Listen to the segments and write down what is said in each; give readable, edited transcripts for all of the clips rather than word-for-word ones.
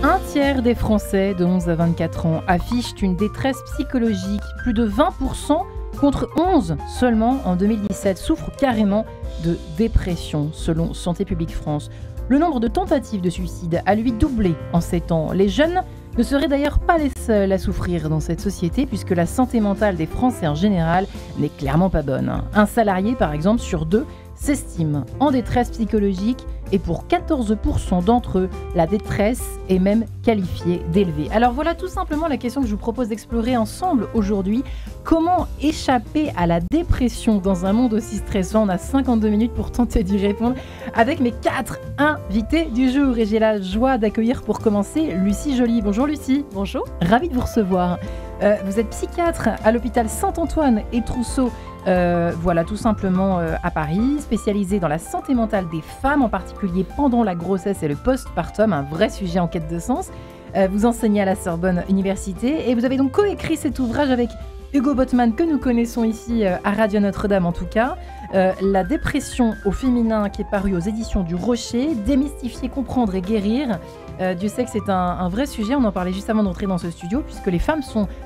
Un tiers des Français de 11 à 24 ans affichent une détresse psychologique. Plus de 20% contre 11 seulement en 2017 souffrent carrément de dépression, selon Santé publique France. Le nombre de tentatives de suicide a lui doublé en 7 ans. Les jeunes ne seraient d'ailleurs pas les seuls à souffrir dans cette société, puisque la santé mentale des Français en général n'est clairement pas bonne. Un salarié, par exemple, sur 2 s'estime en détresse psychologique, et pour 14% d'entre eux, la détresse est même qualifiée d'élevée. Alors voilà tout simplement la question que je vous propose d'explorer ensemble aujourd'hui. Comment échapper à la dépression dans un monde aussi stressant? On a 52 minutes pour tenter d'y répondre avec mes 4 invités du jour. Et j'ai la joie d'accueillir pour commencer Lucie Joly. Bonjour Lucie. Bonjour. Ravie de vous recevoir. Vous êtes psychiatre à l'hôpital Saint-Antoine et Trousseau. Voilà, tout simplement à Paris, spécialisée dans la santé mentale des femmes, en particulier pendant la grossesse et le postpartum, un vrai sujet en quête de sens. Vous enseignez à la Sorbonne Université et vous avez donc coécrit cet ouvrage avec Hugo Botman, que nous connaissons ici à Radio Notre-Dame en tout cas. La dépression au féminin, qui est paru aux éditions du Rocher, démystifier, comprendre et guérir. Dieu sait que c'est un vrai sujet, on en parlait juste avant d'entrer dans ce studio, puisque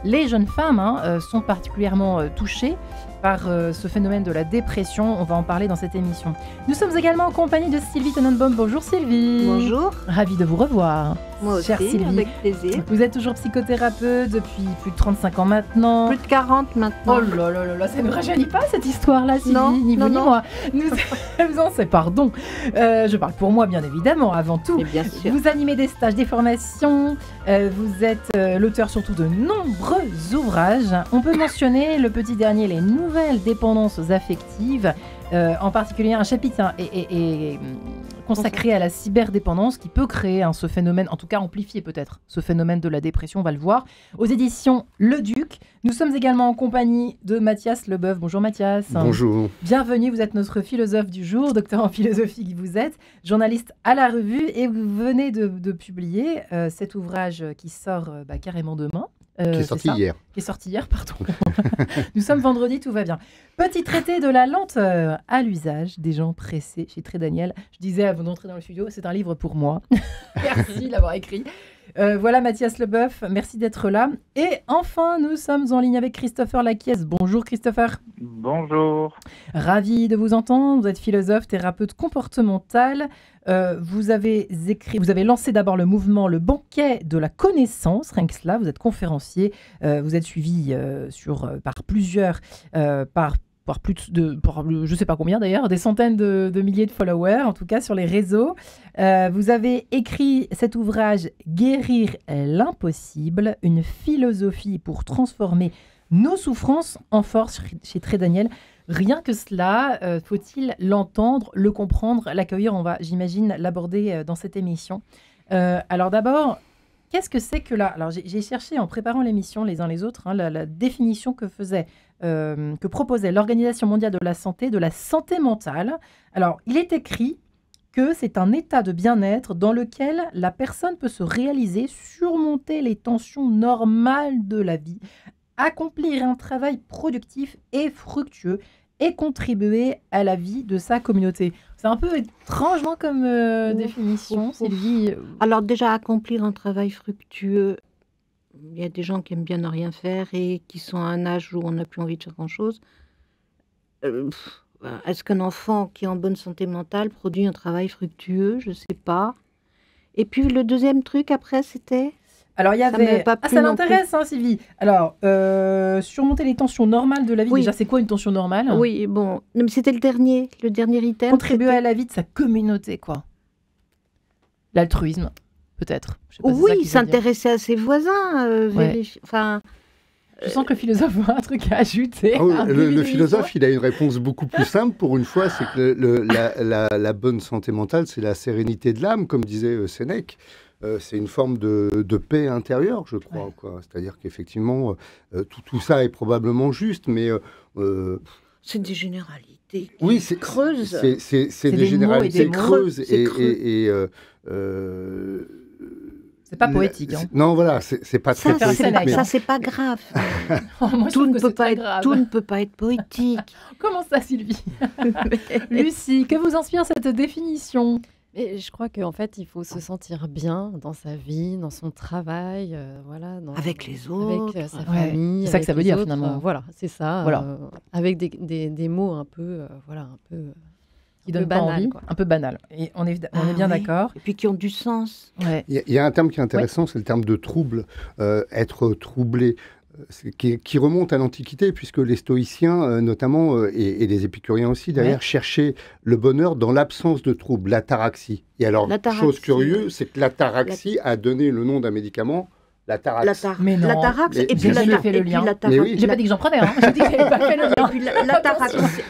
les jeunes femmes sont particulièrement touchées par ce phénomène de la dépression. On va en parler dans cette émission. Nous sommes également en compagnie de Sylvie Tenenbaum. Bonjour Sylvie. Bonjour. Ravie de vous revoir. Moi aussi, chère Sylvie. avec plaisir. Vous êtes toujours psychothérapeute depuis plus de 35 ans maintenant. Plus de 40 maintenant. Oh là là là là, ça ne rajeunit pas cette histoire-là, Sylvie, non, ni vous non, ni non. moi. Nous en sais pardon. Je parle pour moi, bien évidemment, avant tout. Et bien sûr. Vous animez des stages, des formations, vous êtes l'auteur surtout de nombreux ouvrages. On peut mentionner le petit dernier, Les nouvelles dépendances affectives, en particulier un chapitre est consacré à la cyberdépendance qui peut créer ce phénomène, en tout cas amplifier peut-être ce phénomène de la dépression, on va le voir, aux éditions Le Duc. Nous sommes également en compagnie de Mathias Leboeuf. Bonjour Mathias. Bonjour. Bienvenue, vous êtes notre philosophe du jour, docteur en philosophie que vous êtes, journaliste à La Revue, et vous venez de publier cet ouvrage qui sort carrément demain. Qui est sorti hier. Qui est sorti hier, pardon. Nous sommes vendredi, tout va bien. Petit traité de la lenteur à l'usage des gens pressés chez Trédaniel. Je disais avant d'entrer dans le studio, c'est un livre pour moi. Merci de l'avoir écrit. Voilà Mathias Leboeuf, merci d'être là. Et enfin, nous sommes en ligne avec Christopher Laquiès. Bonjour Christopher. Bonjour. Ravi de vous entendre. Vous êtes philosophe, thérapeute comportemental. Vous avez lancé d'abord le mouvement Le Banquet de la Connaissance, rien que cela. Vous êtes conférencier, vous êtes suivi par je ne sais pas combien d'ailleurs, des centaines de milliers de followers, en tout cas sur les réseaux. Vous avez écrit cet ouvrage « Guérir l'impossible, une philosophie pour transformer nos souffrances en force » chez Trédaniel. Rien que cela, faut-il l'entendre, le comprendre, l'accueillir? On va, j'imagine, l'aborder dans cette émission. Alors d'abord, qu'est-ce que c'est que Alors j'ai cherché en préparant l'émission les uns les autres la définition que proposait l'Organisation mondiale de la santé mentale. Alors il est écrit que c'est un état de bien-être dans lequel la personne peut se réaliser, surmonter les tensions normales de la vie, accomplir un travail productif et fructueux et contribuer à la vie de sa communauté. C'est un peu étrangement comme définition, Sylvie. Alors déjà, accomplir un travail fructueux, il y a des gens qui aiment bien ne rien faire et qui sont à un âge où on n'a plus envie de faire grand-chose. Est-ce qu'un enfant qui est en bonne santé mentale produit un travail fructueux? Je ne sais pas. Et puis le deuxième truc après, c'était... Alors, il y avait... ça l'intéresse, Sylvie. Alors, surmonter les tensions normales de la vie. Oui. Déjà, c'est quoi une tension normale? Oui, bon, mais c'était le dernier item. Contribuer à la vie de sa communauté, quoi. L'altruisme, peut-être. Oui, s'intéresser à ses voisins, vérifier... Enfin... Je sens que le philosophe a un truc à ajouter. Le philosophe, il a une réponse beaucoup plus simple pour une fois, c'est que la bonne santé mentale, c'est la sérénité de l'âme, comme disait Sénèque. C'est une forme de paix intérieure, je crois. Ouais. Quoi. C'est-à-dire qu'effectivement, tout ça est probablement juste, mais... c'est des généralités creuses. C'est des généralités creuses. C'est pas poétique. Non, voilà, c'est pas très poétique. Ça, c'est pas grave. Tout ne peut pas être poétique. Comment ça, Sylvie? Lucie, que vous inspire cette définition? Et je crois qu'en fait, il faut se sentir bien dans sa vie, dans son travail, voilà, Avec les avec autres. sa Ouais, famille, c'est ça que avec ça veut les dire, autres, finalement. voilà, c'est ça, Voilà. avec des mots un peu, voilà, un peu Qui un peu donne pas banal, envie, quoi. un peu banal. Et on est Ah bien oui. d'accord. Et puis qui ont du sens. Ouais. Il y a un terme qui est intéressant, c'est le terme de trouble, être troublé, qui remonte à l'Antiquité, puisque les stoïciens, notamment, et les épicuriens aussi, derrière, cherchaient le bonheur dans l'absence de trouble, l'ataraxie. Et alors, L'ataraxie. chose curieuse, c'est que l'ataraxie a donné le nom d'un médicament, l'atarax. Mais non. L'atarax, Mais et puis j'ai jamais fait le lien. Mais oui. J'ai pas dit que j'en prenais, hein. J'ai dit que j'avais pas fait le Et lien. puis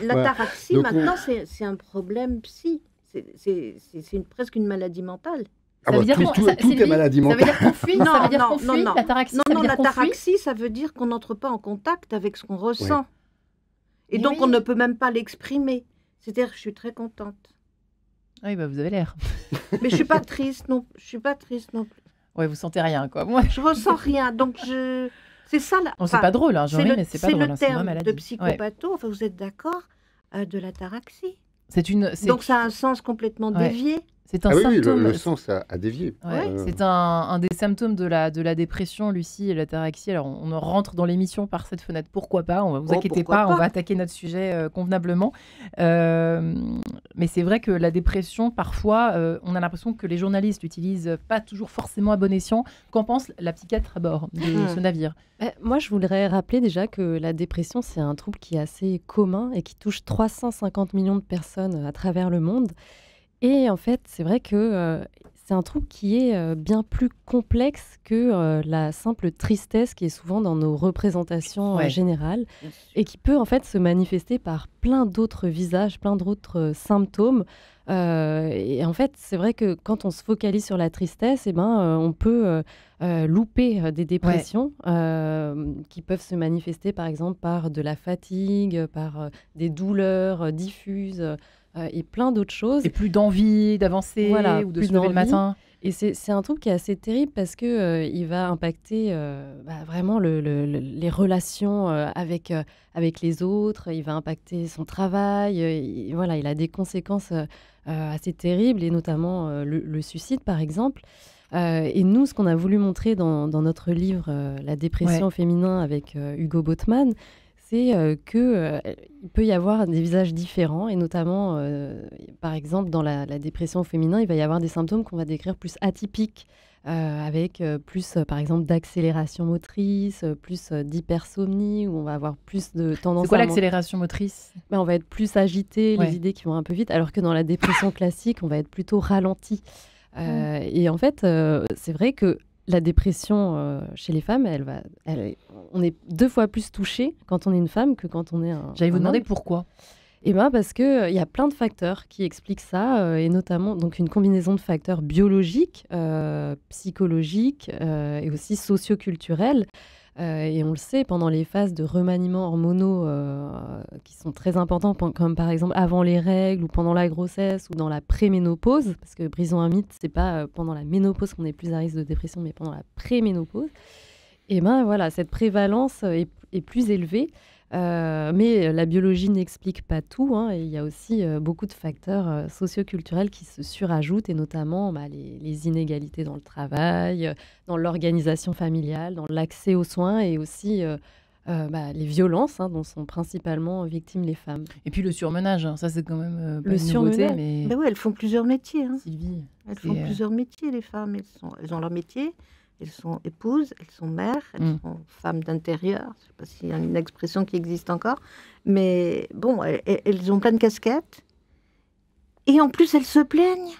l'ataraxie, Donc, maintenant, c'est un problème psy. C'est presque une maladie mentale. Ça veut dire tout, qu'on- tout- ça- tout Sylvie, est maladie Ça veut mentale. dire qu'on fuit. Ça veut dire qu'on fuit. L'ataraxie, ça veut Non, dire qu'on fuit. l'ataraxie, ça veut dire qu'on n'entre pas en contact avec ce qu'on ressent. Et Mais donc, oui. on ne peut même pas l'exprimer. C'est-à-dire, je suis très contente. Oui, bah, vous avez l'air. Mais je suis pas triste non plus. Ouais, vous sentez rien, quoi. Moi, Je ressens rien. Donc, c'est ça. bon, c'est pas drôle, hein, c'est Jean-Marie, le, mais c'est pas c'est drôle. le hein, c'est une vraie terme maladie. de Ouais. psychopatho, enfin, vous êtes d'accord, de l'ataraxie. C'est Donc, ça a un sens complètement Ouais. dévié. c'est un Ah oui, oui, symptôme. le sens a dévié. Ouais, c'est un des symptômes de la dépression, Lucie, et l'ataraxie. Alors, on rentre dans l'émission par cette fenêtre, pourquoi pas, on va vous Oh, inquiétez pourquoi pas, on pas. va attaquer notre sujet convenablement. Mais c'est vrai que la dépression, parfois, on a l'impression que les journalistes l'utilisent pas toujours forcément à bon escient. Qu'en pense la psychiatre à bord de ce navire? Moi, je voudrais rappeler déjà que la dépression, c'est un trouble qui est assez commun et qui touche 350 millions de personnes à travers le monde. Et en fait, c'est vrai que c'est un trouble qui est bien plus complexe que la simple tristesse qui est souvent dans nos représentations Ouais. générales et qui peut en fait se manifester par plein d'autres visages, plein d'autres symptômes. Et en fait, c'est vrai que quand on se focalise sur la tristesse, on peut louper des dépressions qui peuvent se manifester par exemple par de la fatigue, par des douleurs diffuses et plein d'autres choses. Et plus d'envie d'avancer Voilà, ou de plus se lever le d'envie. matin. Et c'est un trouble qui est assez terrible parce que il va impacter vraiment les relations avec les autres, il va impacter son travail, voilà, il a des conséquences assez terribles et notamment le suicide par exemple. Et nous, ce qu'on a voulu montrer dans notre livre La dépression au féminin avec Hugo Botman, c'est qu'il peut y avoir des visages différents et notamment, par exemple, dans la dépression au féminin, il va y avoir des symptômes qu'on va décrire plus atypiques, avec plus, par exemple, d'accélération motrice, plus d'hypersomnie, où on va avoir plus de tendance C'est quoi à l'accélération motrice? on va être plus agité, Ouais. les idées qui vont un peu vite, alors que dans la dépression classique, on va être plutôt ralenti. Et en fait, c'est vrai que la dépression chez les femmes, on est 2 fois plus touché quand on est une femme que quand on est un J'allais vous un demander homme. pourquoi. Eh ben parce que il y a plein de facteurs qui expliquent ça, et notamment donc une combinaison de facteurs biologiques, psychologiques et aussi socioculturels. Et on le sait, pendant les phases de remaniement hormonaux qui sont très importants, comme par exemple avant les règles ou pendant la grossesse ou dans la préménopause, parce que brisons un mythe, c'est pas pendant la ménopause qu'on est plus à risque de dépression, mais pendant la préménopause. Et ben voilà, cette prévalence est plus élevée. Mais la biologie n'explique pas tout, hein, et il y a aussi beaucoup de facteurs socioculturels qui se surajoutent, et notamment les inégalités dans le travail, dans l'organisation familiale, dans l'accès aux soins, et aussi les violences dont sont principalement victimes les femmes. Et puis le surmenage, hein, ça c'est quand même pas Le une nouveauté, surmenage. mais Ben oui, elles font plusieurs métiers. Hein. Sylvie, Elles c'est, font plusieurs métiers, les femmes. Elles ont leur métier. Elles sont épouses, elles sont mères, elles sont femmes d'intérieur. Je ne sais pas s'il y a une expression qui existe encore. Mais bon, elles ont plein de casquettes. Et en plus, elles se plaignent.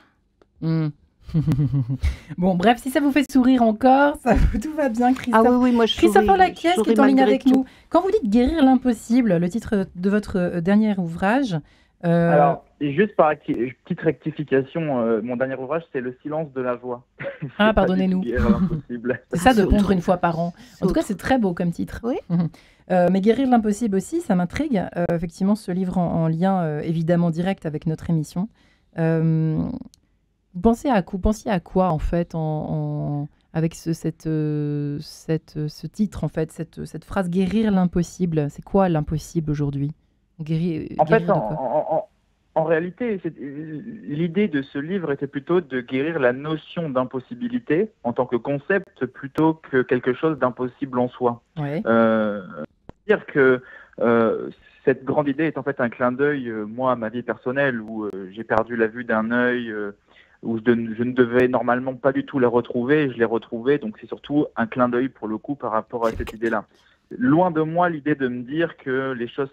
Bon, bref, si ça vous fait sourire encore, tout va bien, Christophe. Ah oui, moi je Christophe souris, Lacaisse je qui est souris en ligne malgré avec tout. nous. Quand vous dites guérir l'impossible, le titre de votre dernier ouvrage. Alors, et juste par petite rectification, mon dernier ouvrage, c'est Le silence de la voix. Ah, pardonnez-nous. Guérir l'impossible. C'est ça de Surtout. pondre une fois par an. En tout cas, c'est très beau comme titre. Oui. Mais guérir l'impossible aussi, ça m'intrigue. Effectivement, ce livre en lien évidemment direct avec notre émission. Vous pensiez à quoi en fait avec ce titre en fait, cette phrase guérir l'impossible. C'est quoi l'impossible aujourd'hui? En fait, guérir de quoi En réalité, l'idée de ce livre était plutôt de guérir la notion d'impossibilité en tant que concept plutôt que quelque chose d'impossible en soi. Ouais. Dire que cette grande idée est en fait un clin d'œil, moi, à ma vie personnelle, où j'ai perdu la vue d'un œil, où je ne devais normalement pas du tout la retrouver, et je l'ai retrouvée, donc c'est surtout un clin d'œil pour le coup par rapport à cette idée-là. Loin de moi l'idée de me dire que les choses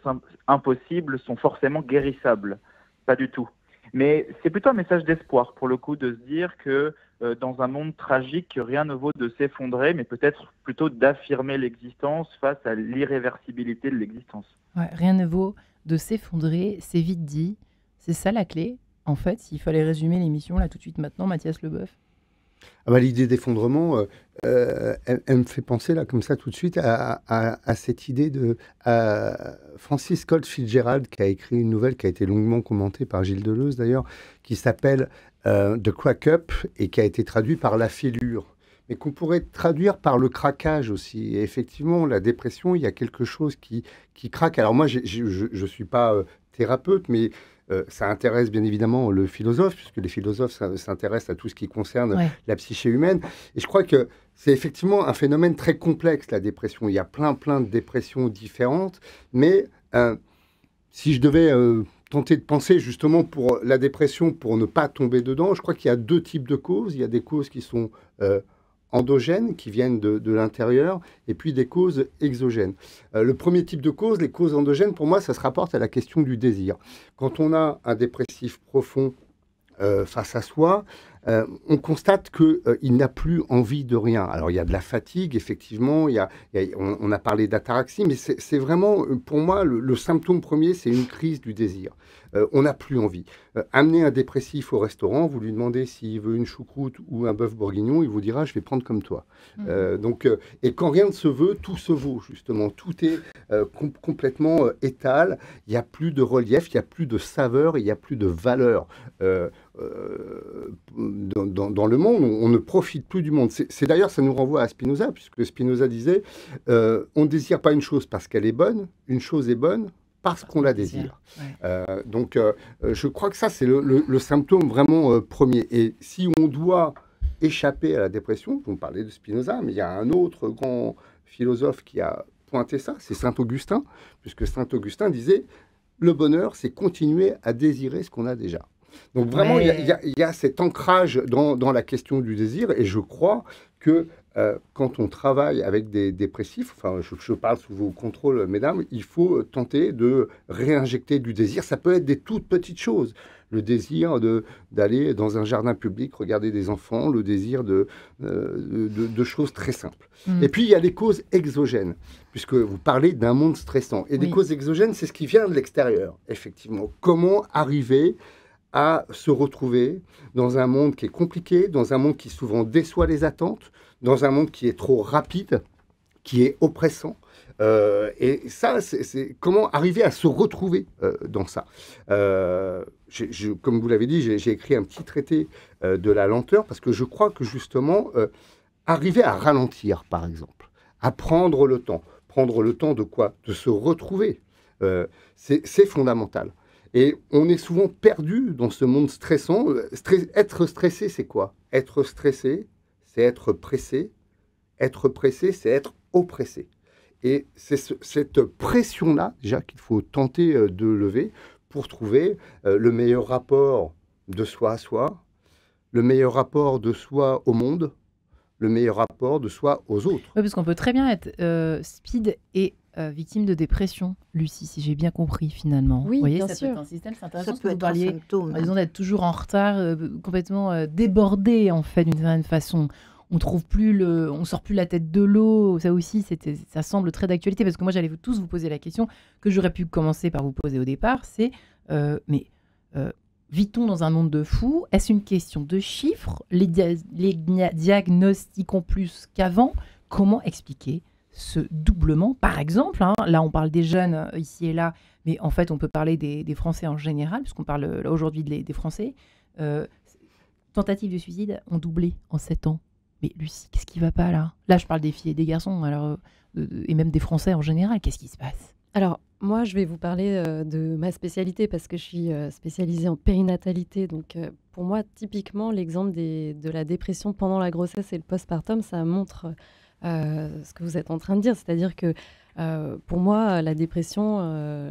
impossibles sont forcément guérissables. Pas du tout. Mais c'est plutôt un message d'espoir, pour le coup, de se dire que dans un monde tragique, rien ne vaut de s'effondrer, mais peut-être plutôt d'affirmer l'existence face à l'irréversibilité de l'existence. Ouais, rien ne vaut de s'effondrer, c'est vite dit. C'est ça la clé, en fait, s'il fallait résumer l'émission là tout de suite maintenant, Mathias Leboeuf. Ah bah, l'idée d'effondrement, elle me fait penser là comme ça tout de suite à cette idée de Francis Scott Fitzgerald qui a écrit une nouvelle qui a été longuement commentée par Gilles Deleuze d'ailleurs, qui s'appelle The Crack Up et qui a été traduit par la fêlure, mais qu'on pourrait traduire par le craquage aussi. Et effectivement, la dépression, il y a quelque chose qui craque. Alors moi, je suis pas thérapeute, mais ça intéresse bien évidemment le philosophe, puisque les philosophes s'intéressent à tout ce qui concerne la psyché humaine. Et je crois que c'est effectivement un phénomène très complexe, la dépression. Il y a plein de dépressions différentes. Mais si je devais tenter de penser justement pour la dépression, pour ne pas tomber dedans, je crois qu'il y a deux types de causes. Il y a des causes qui sont endogènes, qui viennent de l'intérieur, et puis des causes exogènes. Le premier type de cause, les causes endogènes, pour moi, ça se rapporte à la question du désir. Quand on a un dépressif profond face à soi, on constate qu'il n'a plus envie de rien. Alors, il y a de la fatigue, effectivement, on a parlé d'ataraxie, mais c'est vraiment, pour moi, le symptôme premier, c'est une crise du désir. On n'a plus envie. Amenez un dépressif au restaurant, vous lui demandez s'il veut une choucroute ou un bœuf bourguignon, il vous dira « je vais prendre comme toi ». Et quand rien ne se veut, tout se vaut, justement. Tout est complètement étal, il n'y a plus de relief, il n'y a plus de saveur, il n'y a plus de valeur. Dans le monde, on ne profite plus du monde. C'est d'ailleurs, ça nous renvoie à Spinoza, puisque Spinoza disait on ne désire pas une chose parce qu'elle est bonne, une chose est bonne parce qu'on la désire. Ouais. Je crois que ça, c'est le symptôme vraiment premier. Et si on doit échapper à la dépression, vous me parlez de Spinoza, mais il y a un autre grand philosophe qui a pointé ça, c'est Saint Augustin, puisque Saint Augustin disait le bonheur, c'est continuer à désirer ce qu'on a déjà. Donc vraiment, il y a cet ancrage dans la question du désir, et je crois que quand on travaille avec des dépressifs, enfin je parle sous vos contrôles, mesdames, il faut tenter de réinjecter du désir. Ça peut être des toutes petites choses. Le désir d'aller dans un jardin public, regarder des enfants, le désir de choses très simples. Et puis, il y a les causes exogènes, puisque vous parlez d'un monde stressant. Et des causes exogènes, c'est ce qui vient de l'extérieur, effectivement. Comment arriver à se retrouver dans un monde qui est compliqué, dans un monde qui souvent déçoit les attentes, dans un monde qui est trop rapide, qui est oppressant. Et ça, c'est comment arriver à se retrouver dans ça. Comme vous l'avez dit, j'ai écrit un petit traité de la lenteur, parce que je crois que justement, arriver à ralentir, par exemple, à prendre le temps. Prendre le temps de quoi? De se retrouver. C'est fondamental. Et on est souvent perdu dans ce monde stressant. Être stressé, c'est quoi? Être stressé, c'est être pressé. Être pressé, c'est être oppressé. Et c'est cette pression-là, déjà, qu'il faut tenter de lever pour trouver le meilleur rapport de soi à soi, le meilleur rapport de soi au monde, le meilleur rapport de soi aux autres. Oui, parce qu'on peut très bien être speed et victime de dépression, Lucie, si j'ai bien compris finalement. Oui, vous voyez, bien ça sûr. peut être un système, c'est intéressant Ça que peut vous être parliez, un symptôme. par exemple, d'être toujours en retard, complètement débordé en fait d'une certaine façon. On sort plus la tête de l'eau. Ça aussi, ça semble très d'actualité parce que moi, j'allais tous vous poser la question que j'aurais pu commencer par vous poser au départ. C'est vit-on dans un monde de fous? Est-ce une question de chiffres? Les diagnostiquons plus qu'avant. Comment expliquer ce doublement, par exemple, là on parle des jeunes ici et là, mais en fait on peut parler des Français en général, puisqu'on parle là, aujourd'hui des Français. Tentatives de suicide ont doublé en 7 ans. Mais Lucie, qu'est-ce qui ne va pas là? Là je parle des filles et des garçons, alors, et même des Français en général, qu'est-ce qui se passe? Alors, Moi, je vais vous parler de ma spécialité parce que je suis spécialisée en périnatalité. Donc, pour moi, typiquement, l'exemple de la dépression pendant la grossesse et le postpartum, ça montre ce que vous êtes en train de dire. C'est-à-dire que pour moi, la dépression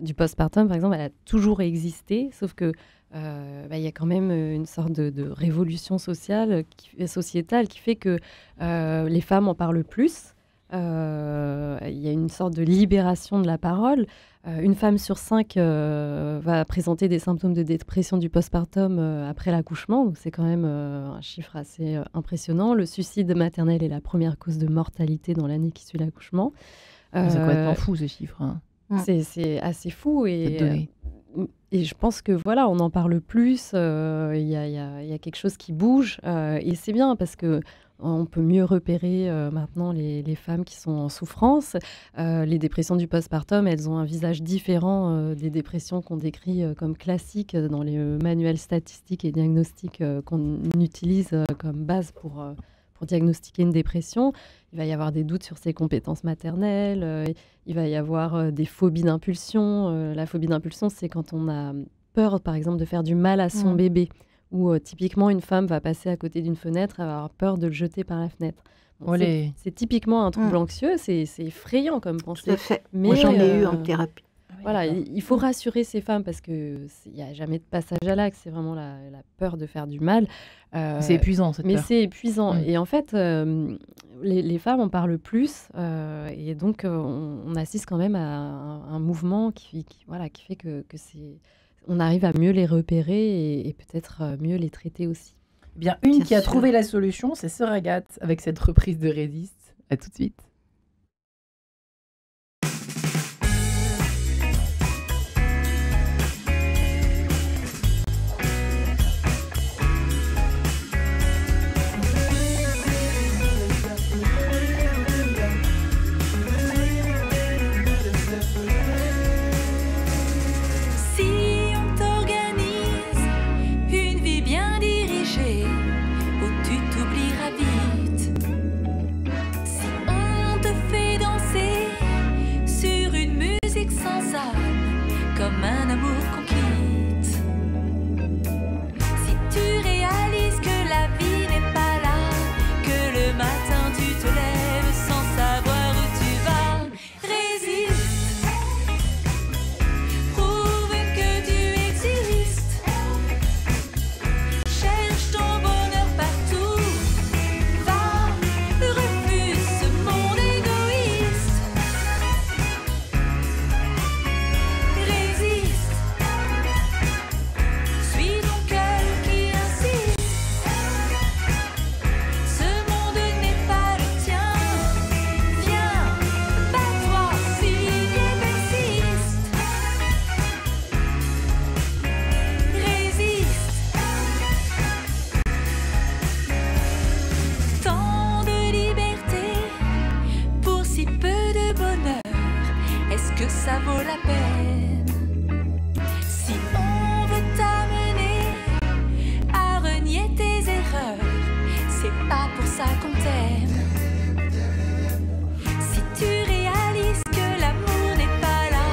du postpartum, par exemple, elle a toujours existé, sauf que il y a quand même une sorte de révolution sociétale qui fait que les femmes en parlent plus. Il y a une sorte de libération de la parole. Une femme sur 5 va présenter des symptômes de dépression du postpartum après l'accouchement. Donc c'est quand même un chiffre assez impressionnant. Le suicide maternel est la première cause de mortalité dans l'année qui suit l'accouchement. C'est complètement fou ces chiffres. Hein. C'est assez fou et je pense que voilà, on en parle plus. Il y a quelque chose qui bouge et c'est bien parce que on peut mieux repérer maintenant les femmes qui sont en souffrance. Les dépressions du postpartum, elles ont un visage différent des dépressions qu'on décrit comme classiques dans les manuels statistiques et diagnostiques qu'on utilise comme base pour diagnostiquer une dépression. Il va y avoir des doutes sur ses compétences maternelles, il va y avoir des phobies d'impulsion. La phobie d'impulsion, c'est quand on a peur, par exemple, de faire du mal à son bébé. Où typiquement une femme va passer à côté d'une fenêtre, elle va avoir peur de le jeter par la fenêtre. Bon, c'est typiquement un trouble anxieux, c'est effrayant comme pensée. Tout à fait. Mais, moi, j'en ai eu en thérapie. Voilà, il faut rassurer ces femmes parce qu'il n'y a jamais de passage à l'acte, c'est vraiment la peur de faire du mal. C'est épuisant, cette peur. Mais c'est épuisant. Et en fait, les femmes en parlent plus et donc on assiste quand même à un mouvement qui fait que c'est... On arrive à mieux les repérer et peut-être mieux les traiter aussi. Bien, une qui a trouvé la solution, c'est Sœur Agathe, avec cette reprise de Résiste. À tout de suite. Comme un amour qu'on quitte. Si tu réalises que la vie n'est pas là, que le matin tu te lèves sans savoir où tu vas, résiste. Prouve que tu existes. Cherche ton bonheur partout. Va, refuse ce monde égoïste. Que ça vaut la peine. Si on veut t'amener à renier tes erreurs, c'est pas pour ça qu'on t'aime. Si tu réalises que l'amour n'est pas là,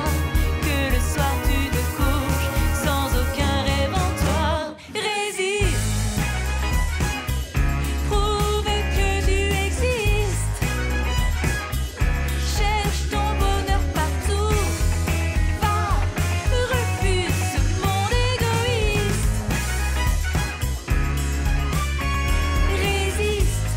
que le soir tu te couches sans aucun rêve en toi, résiste. Prouve que tu existes. Cherche ton bonheur partout. Résiste.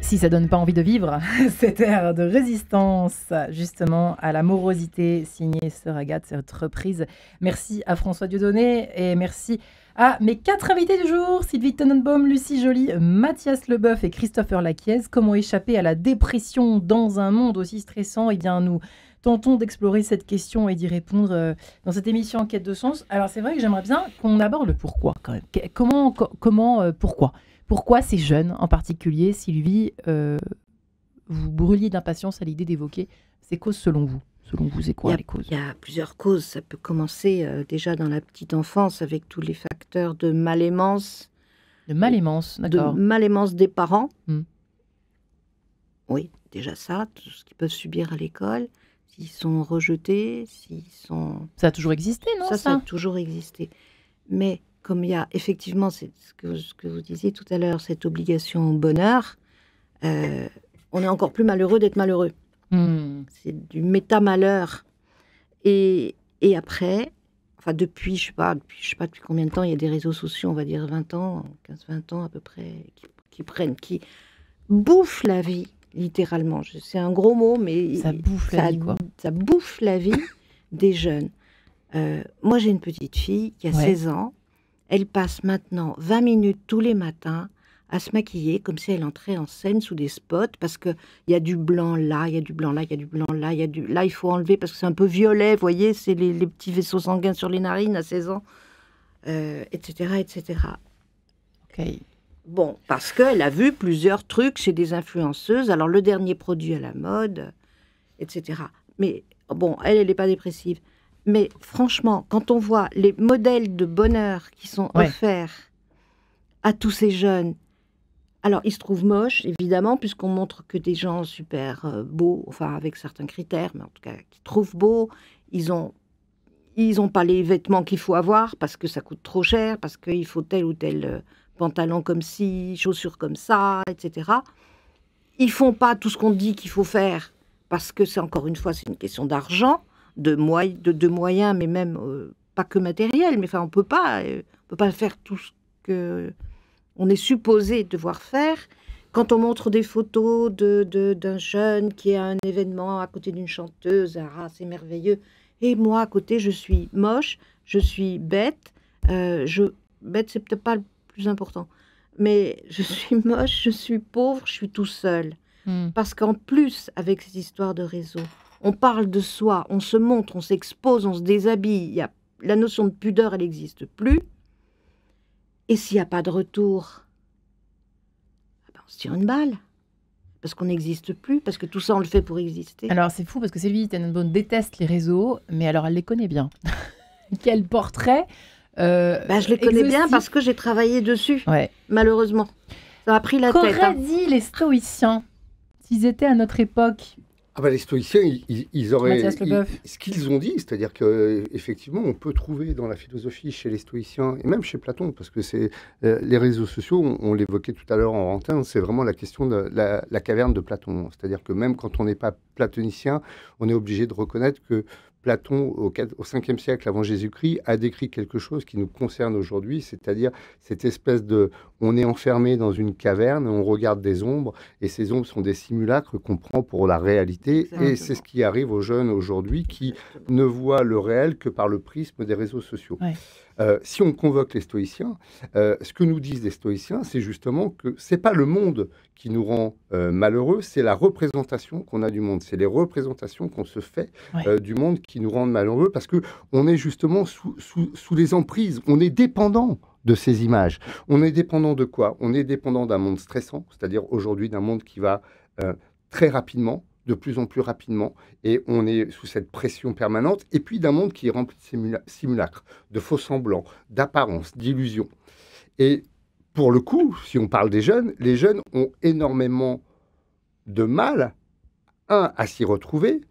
si ça donne pas envie de vivre, cette ère de résistance justement à la morosité signée Sœur Agathe, cette reprise. Merci à François Dieudonné et merci à mes 4 invités du jour, Sylvie Tenenbaum, Lucie Joly, Mathias Leboeuf et Christopher Laquiez. Comment échapper à la dépression dans un monde aussi stressant? Eh bien, nous tentons d'explorer cette question et d'y répondre dans cette émission Enquête de sens. Alors, c'est vrai que j'aimerais bien qu'on aborde le pourquoi quand même. Pourquoi? Pourquoi ces jeunes en particulier, Sylvie, vous brûliez d'impatience à l'idée d'évoquer ces causes selon vous? Selon vous, c'est quoi les causes? Il y a plusieurs causes. Ça peut commencer déjà dans la petite enfance avec tous les facteurs de mal-aimance. De mal-aimance, d'accord. De mal-aimance des parents. Hmm. Oui, déjà ça, tout ce qu'ils peuvent subir à l'école, s'ils sont rejetés, s'ils sont... Ça a toujours existé, non? Ça a toujours existé. Mais comme il y a effectivement, c'est ce que vous disiez tout à l'heure, cette obligation au bonheur, on est encore plus malheureux d'être malheureux. C'est du méta-malheur. Et après, enfin depuis, je sais pas depuis combien de temps, il y a des réseaux sociaux, on va dire 20 ans, 15-20 ans à peu près, qui bouffent la vie, littéralement. C'est un gros mot, mais ça bouffe la vie, quoi. Ça bouffe la vie des jeunes. Moi, j'ai une petite fille qui a 16 ans. Elle passe maintenant 20 minutes tous les matins à se maquiller comme si elle entrait en scène sous des spots, parce qu'il y a du blanc là, il y a du blanc là, il y a du blanc là, là il faut enlever parce que c'est un peu violet, vous voyez, c'est les petits vaisseaux sanguins sur les narines à 16 ans, etc. Ok. Bon, parce qu'elle a vu plusieurs trucs chez des influenceuses, alors le dernier produit à la mode, etc. Mais bon, elle n'est pas dépressive. Mais franchement, quand on voit les modèles de bonheur qui sont offerts à tous ces jeunes, alors ils se trouvent moches, évidemment, puisqu'on montre que des gens super beaux, enfin avec certains critères, mais en tout cas qui trouvent beaux, ils ont pas les vêtements qu'il faut avoir parce que ça coûte trop cher, parce qu'il faut tel ou tel pantalon comme ci, chaussures comme ça, etc. Ils font pas tout ce qu'on dit qu'il faut faire parce que c'est encore une fois, c'est une question d'argent, de moyens, mais même pas que matériel. Mais enfin, on peut pas faire tout ce que on est supposé devoir faire. Quand on montre des photos d'un jeune qui est à un événement à côté d'une chanteuse, c'est merveilleux. Et moi, à côté, je suis moche, je suis bête. Bête, c'est peut-être pas le plus important. Mais je suis moche, je suis pauvre, je suis tout seul. Parce qu'en plus, avec cette histoire de réseau, on parle de soi, on se montre, on s'expose, on se déshabille. La notion de pudeur, elle n'existe plus. Et s'il n'y a pas de retour, on se tire une balle. Parce qu'on n'existe plus, parce que tout ça, on le fait pour exister. Alors, c'est fou, parce que Sylvie Tenenbaum déteste les réseaux, mais alors, elle les connaît bien. Quel portrait je les connais bien parce que j'ai travaillé dessus, malheureusement. Ça m'a pris la tête. Qu'auraient dit les stoïciens s'ils étaient à notre époque? Les stoïciens, ils auraient ce qu'ils ont dit, c'est-à-dire qu'effectivement, on peut trouver dans la philosophie chez les stoïciens, et même chez Platon, parce que c'est les réseaux sociaux, on l'évoquait tout à l'heure en antenne, c'est vraiment la question de la caverne de Platon. C'est-à-dire que même quand on n'est pas platonicien, on est obligé de reconnaître que Platon, au 5e siècle avant Jésus-Christ, a décrit quelque chose qui nous concerne aujourd'hui, c'est-à-dire cette espèce de... On est enfermé dans une caverne, on regarde des ombres, et ces ombres sont des simulacres qu'on prend pour la réalité. Exactement. Et c'est ce qui arrive aux jeunes aujourd'hui qui ne voient le réel que par le prisme des réseaux sociaux. Si on convoque les stoïciens, ce que nous disent les stoïciens, c'est justement que ce n'est pas le monde qui nous rend malheureux, c'est la représentation qu'on a du monde. C'est les représentations qu'on se fait du monde qui nous rendent malheureux, parce qu'on est justement sous les emprises, on est dépendant de ces images. On est dépendant de quoi? On est dépendant d'un monde stressant, c'est-à-dire aujourd'hui d'un monde qui va très rapidement, de plus en plus rapidement, et on est sous cette pression permanente, et puis d'un monde qui est rempli de simulacres, de faux semblants, d'apparences, d'illusions. Et pour le coup, si on parle des jeunes, les jeunes ont énormément de mal, à s'y retrouver,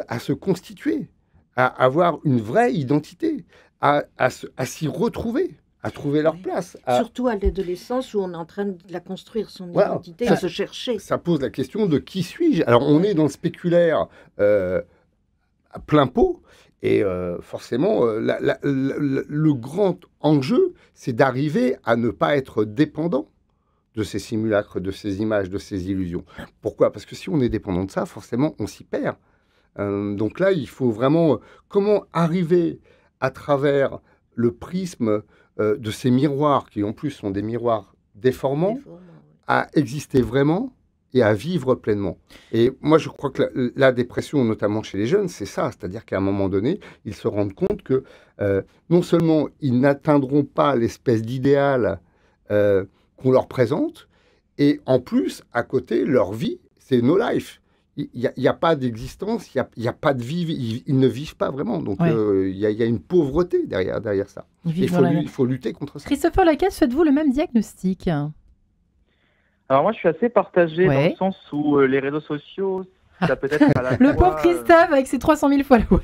à se constituer, à avoir une vraie identité, à s'y retrouver, à trouver leur place. Surtout à l'adolescence où on est en train de la construire, son identité, à se chercher. Ça pose la question de qui suis-je? Alors on est dans le spéculaire à plein pot, et forcément le grand enjeu, c'est d'arriver à ne pas être dépendant de ces simulacres, de ces images, de ces illusions. Pourquoi ? Parce que si on est dépendant de ça, forcément, on s'y perd. Donc là, il faut vraiment comment arriver à travers le prisme de ces miroirs, qui en plus sont des miroirs déformants, à exister vraiment et à vivre pleinement. Et moi, je crois que la dépression, notamment chez les jeunes, c'est ça. C'est-à-dire qu'à un moment donné, ils se rendent compte que non seulement ils n'atteindront pas l'espèce d'idéal qu'on leur présente, et en plus, à côté, leur vie, c'est no life. Il n'y a pas d'existence, il n'y a pas de vie, ils ne vivent pas vraiment. Donc, il y a une pauvreté derrière ça. Il faut lutter contre ça. Christopher Lacasse, faites-vous le même diagnostic ? Alors moi, je suis assez partagé dans le sens où les réseaux sociaux, ça peut être à la Le fois, pauvre Christophe avec ses 300 000 followers.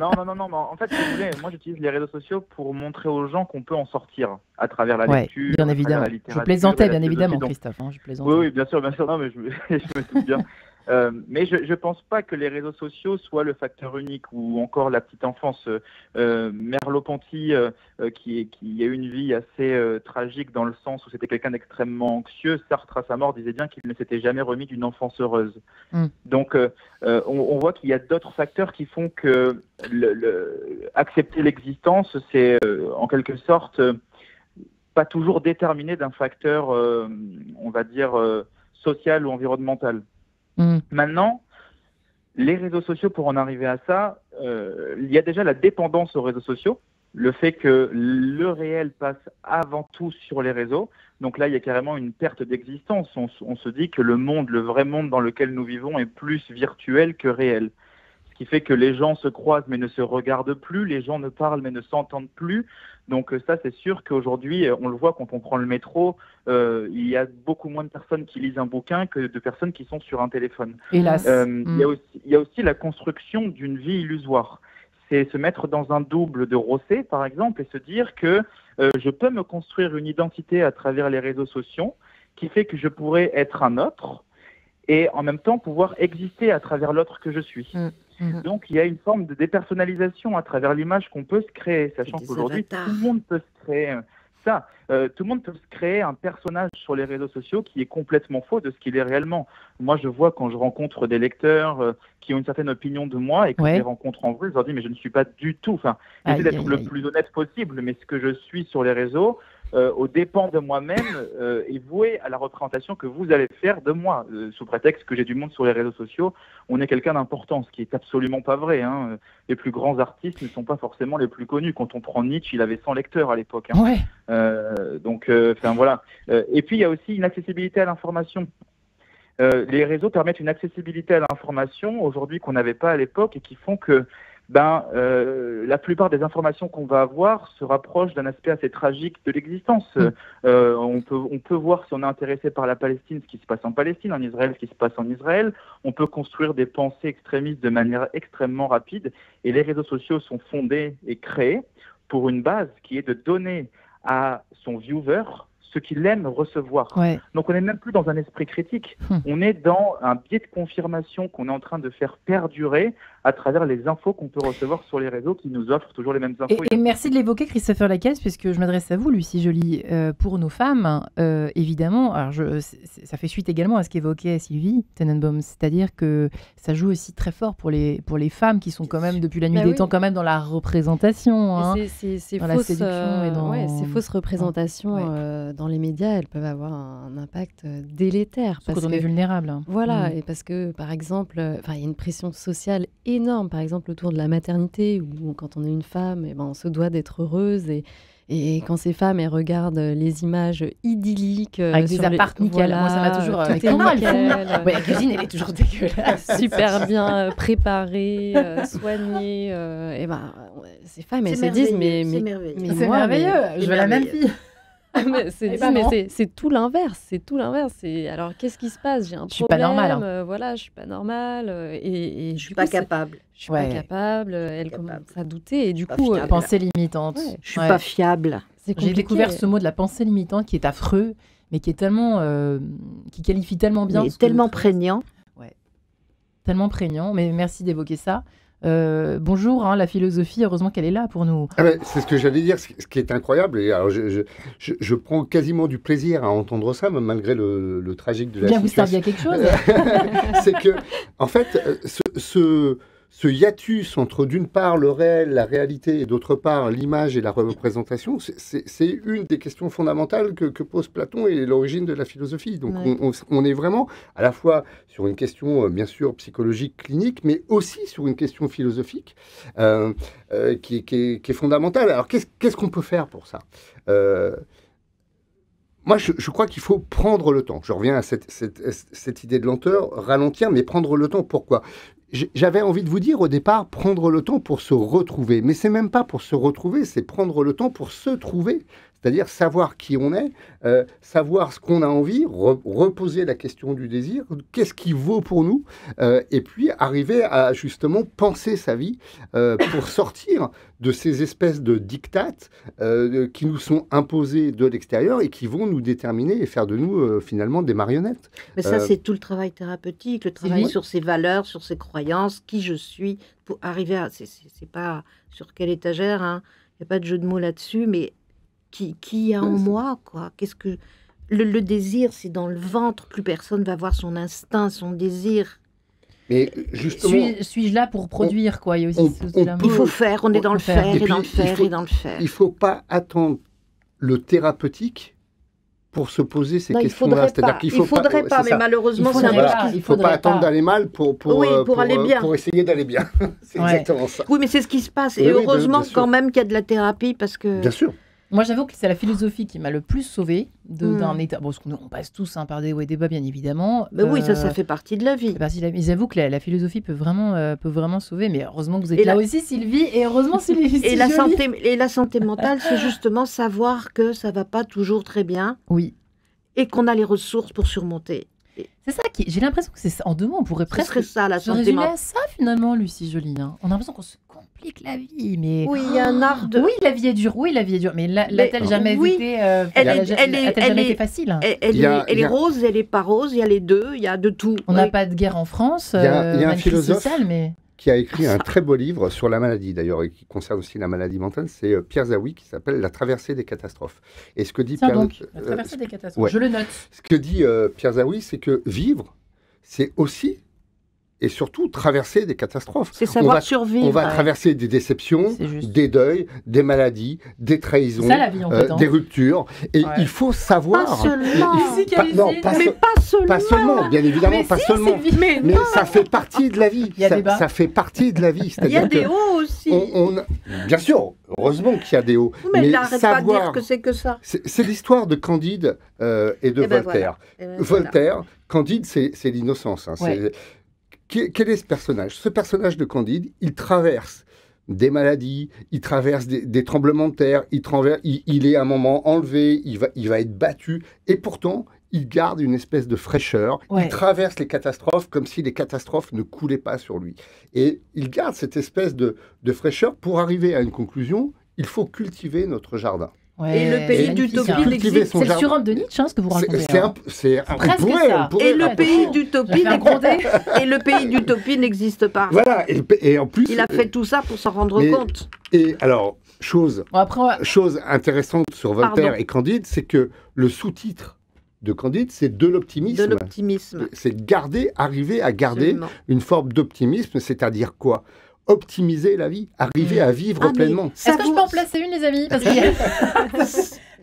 Non. En fait, si vous voulez, moi, j'utilise les réseaux sociaux pour montrer aux gens qu'on peut en sortir à travers la lecture, bien évidemment. La littérature. Je plaisantais, bien évidemment, donc, Christophe. Je plaisantais. Oui, bien sûr. Non, mais je me doute bien. Mais je ne pense pas que les réseaux sociaux soient le facteur unique, ou encore la petite enfance. Merleau-Ponty, qui a eu une vie assez tragique dans le sens où c'était quelqu'un d'extrêmement anxieux, Sartre à sa mort disait bien qu'il ne s'était jamais remis d'une enfance heureuse. Donc on voit qu'il y a d'autres facteurs qui font que accepter l'existence, c'est en quelque sorte pas toujours déterminé d'un facteur, on va dire, social ou environnemental. Maintenant, les réseaux sociaux, pour en arriver à ça, il y a déjà la dépendance aux réseaux sociaux, le fait que le réel passe avant tout sur les réseaux. Donc là, il y a carrément une perte d'existence. On se dit que le vrai monde dans lequel nous vivons est plus virtuel que réel. Ce qui fait que les gens se croisent mais ne se regardent plus, les gens ne parlent mais ne s'entendent plus. Donc ça, c'est sûr qu'aujourd'hui, on le voit quand on prend le métro, il y a beaucoup moins de personnes qui lisent un bouquin que de personnes qui sont sur un téléphone. Hélas. Il y a aussi la construction d'une vie illusoire. C'est se mettre dans un double de Rosset, par exemple, et se dire que je peux me construire une identité à travers les réseaux sociaux qui fait que je pourrais être un autre et en même temps pouvoir exister à travers l'autre que je suis. Donc, il y a une forme de dépersonnalisation à travers l'image qu'on peut se créer, sachant qu'aujourd'hui, tout le monde peut se créer ça. Tout le monde peut se créer un personnage sur les réseaux sociaux qui est complètement faux de ce qu'il est réellement. Moi, je vois quand je rencontre des lecteurs qui ont une certaine opinion de moi et que je les rencontre en vrai, je leur dis, mais je ne suis pas du tout. Enfin, j'essaie d'être le plus honnête possible, mais ce que je suis sur les réseaux, aux dépens de moi-même, est voué à la représentation que vous allez faire de moi, sous prétexte que j'ai du monde sur les réseaux sociaux. On est quelqu'un d'important, ce qui est absolument pas vrai. Les plus grands artistes ne sont pas forcément les plus connus. Quand on prend Nietzsche, il avait 100 lecteurs à l'époque. Donc, voilà. Et puis, il y a aussi une accessibilité à l'information. Les réseaux permettent une accessibilité à l'information aujourd'hui qu'on n'avait pas à l'époque et qui font que la plupart des informations qu'on va avoir se rapprochent d'un aspect assez tragique de l'existence. On peut voir, si on est intéressé par la Palestine, ce qui se passe en Palestine, en Israël, ce qui se passe en Israël. On peut construire des pensées extrémistes de manière extrêmement rapide. Et les réseaux sociaux sont fondés et créés pour une base qui est de donner à son viewer ce qu'il aime recevoir. Donc on n'est même plus dans un esprit critique, on est dans un biais de confirmation qu'on est en train de faire perdurer à travers les infos qu'on peut recevoir sur les réseaux qui nous offrent toujours les mêmes infos. Et merci de l'évoquer, Christopher Lacasse, puisque je m'adresse à vous, Lucie Joly. Pour nos femmes, évidemment, alors ça fait suite également à ce qu'évoquait Sylvie Tenenbaum, c'est-à-dire que ça joue aussi très fort pour les femmes qui sont quand même, depuis la nuit des temps, quand même dans la représentation. Ces dans la séduction et dans... ces fausses représentations dans les médias, elles peuvent avoir un impact délétère. Parce qu'on est vulnérable. Voilà, et parce que, par exemple, il y a une pression sociale énorme, par exemple, autour de la maternité, où quand on est une femme, on se doit d'être heureuse. Et quand ces femmes, elles regardent les images idylliques... Avec des apparts nickel. Moi, ça m'a toujours... la cuisine, elle est toujours dégueulasse. Super bien préparée, soignée. Ces femmes, elles se disent, mais c'est merveilleux. Je veux la même fille. C'est tout l'inverse, alors qu'est-ce qui se passe? J'ai un problème, je suis pas normale, voilà, je suis pas normale et je suis pas capable. Je suis pas capable, elle commence à douter et du coup pensée limitante. Je suis pas fiable. J'ai découvert ce mot de la pensée limitante qui est affreux, mais qui est tellement qui qualifie tellement bien, tellement prégnant. Tellement prégnant, mais merci d'évoquer ça. Bonjour, hein, la philosophie, heureusement qu'elle est là pour nous. Ah ben, c'est ce que j'allais dire, ce qui est incroyable. Et alors je prends quasiment du plaisir à entendre ça, même malgré le tragique de la Bien vous situation. servir quelque chose. C'est que, en fait, ce hiatus entre d'une part le réel, la réalité, et d'autre part l'image et la représentation, c'est une des questions fondamentales que pose Platon et l'origine de la philosophie. Donc Ouais. on est vraiment à la fois sur une question, bien sûr, psychologique, clinique, mais aussi sur une question philosophique qui est fondamentale. Alors qu'est-ce qu'on peut faire pour ça Moi, je crois qu'il faut prendre le temps. Je reviens à cette idée de lenteur, ralentir, mais prendre le temps. Pourquoi ? J'avais envie de vous dire au départ, prendre le temps pour se retrouver. Mais c'est même pas pour se retrouver, c'est prendre le temps pour se trouver. C'est-à-dire savoir qui on est, savoir ce qu'on a envie, reposer la question du désir, qu'est-ce qui vaut pour nous, et puis arriver à justement penser sa vie pour sortir de ces espèces de dictates qui nous sont imposés de l'extérieur et qui vont nous déterminer et faire de nous finalement des marionnettes. Mais ça, c'est tout le travail thérapeutique, le travail vrai. sur ses valeurs, sur ses croyances, qui je suis, pour arriver à... C'est pas sur quelle étagère, hein. Il n'y a pas de jeu de mots là-dessus, mais qui y a en moi, quoi. Qu'est-ce que... Le désir, c'est dans le ventre, plus personne va voir son instinct, son désir. Mais justement, Suis-je là pour produire, quoi? Il y a aussi on ce- peut- Il faut faire, on est dans le faire. faire, Et et puis, dans le il faire, faut- et dans le faire. il ne faut pas attendre le thérapeutique pour se poser ces Non, il questions-là. faudrait C'est-à-dire pas, qu'il il faut faudrait c'est pas, mais ça. malheureusement, Il c'est faudrait un pas. risque. Il ne Il faut pas faudrait attendre pas. d'aller mal pour aller bien. pour essayer d'aller bien. C'est Ouais. exactement ça. Oui, mais c'est ce qui se passe. Oui, Et oui, heureusement bien sûr. quand même qu'il y a de la thérapie, parce que... Bien sûr. Moi, j'avoue que c'est la philosophie qui m'a le plus sauvée d'un Mm. état. Bon, parce qu'on passe tous par des hauts et des bas, bien évidemment. Mais oui, ça fait partie de la vie. Mais j'avoue que la philosophie peut vraiment sauver. Mais heureusement que vous êtes Et là la- aussi, Sylvie. Et heureusement, Sylvie. Et la santé mentale, c'est justement savoir que ça va pas toujours très bien Oui. et qu'on a les ressources pour surmonter. C'est ça qui. J'ai l'impression que c'est ça. En deux mots, on pourrait Ce presque serait ça, la se santé résumer mentale. à ça, finalement, Lucie Joly. Hein. On a l'impression qu'on se complique la vie. Mais. Oui, il y a un art de... Oui, la vie est dure. Oui, la vie est dure. Mais Mais l'a-t-elle jamais oui. été. Elle a-t-elle est- elle est- a-t-elle elle jamais est- été facile? Elle Il y a- est rose, elle est pas rose, il y a les deux, il y a de tout. On n'a Oui. pas de guerre en France. Il y a un même crise philosophe sociale, mais. qui a écrit un très beau livre sur la maladie, d'ailleurs, et qui concerne aussi la maladie mentale, c'est Pierre Zawi, qui s'appelle La traversée des catastrophes. Et ce que dit Tiens Pierre, donc, la traversée des catastrophes. ouais. Je le note. ce que dit Pierre Zawi, c'est que vivre, c'est aussi et surtout traverser des catastrophes. C'est savoir on va survivre. va traverser des déceptions, C'est juste. des deuils, des maladies, des trahisons, C'est ça la vie en fait. Hein. des ruptures. Et Ouais. il faut Pas savoir... seulement. Lucie Pas- non, Calicine. pas Mais se- pas seulement. Pas seulement, bien évidemment, Mais pas si, seulement. Sylvie, Mais Mais non, ça fait partie de la vie. Il y a des bas. Ça fait partie de la vie. il y C'est-à-dire a des que hauts aussi. bien sûr, heureusement qu'il y a des hauts. Mais il mais n'arrête pas de dire savoir, que c'est que ça. c'est l'histoire de Candide et de Eh ben Voltaire. voilà. Eh ben voilà. Voltaire, Candide, c'est l'innocence. Hein. Ouais. Quel est ce personnage? Ce personnage de Candide, il traverse des maladies, il traverse des tremblements de terre, il est à un moment enlevé, il va être battu, et pourtant, il garde une espèce de fraîcheur, Ouais. il traverse les catastrophes comme si les catastrophes ne coulaient pas sur lui. Et il garde cette espèce de fraîcheur pour arriver à une conclusion, il faut cultiver notre jardin. Ouais, Et le pays c'est d'utopie magnifique, hein. Cultiver existe. son C'est le jardin. surhomme de Nietzsche, hein, ce que vous racontez. hein. On presque pourrait, ça. on pourrait Et le raconter. pays Je d'utopie vais faire gronder. et le pays d'utopie n'existe pas. Voilà, et en plus... Il a fait tout ça pour s'en rendre mais- compte. Et alors, chose Bon, après, on va- intéressante sur Voltaire Pardon. et Candide, c'est que le sous-titre de Candide, c'est de De l'optimisme. l'optimisme. C'est arriver à garder Absolument. une forme d'optimisme, c'est-à-dire quoi? Optimiser la vie, arriver à vivre Ah, mais pleinement. Est-ce que je peux en placer une, les amis? Parce qu'il y a-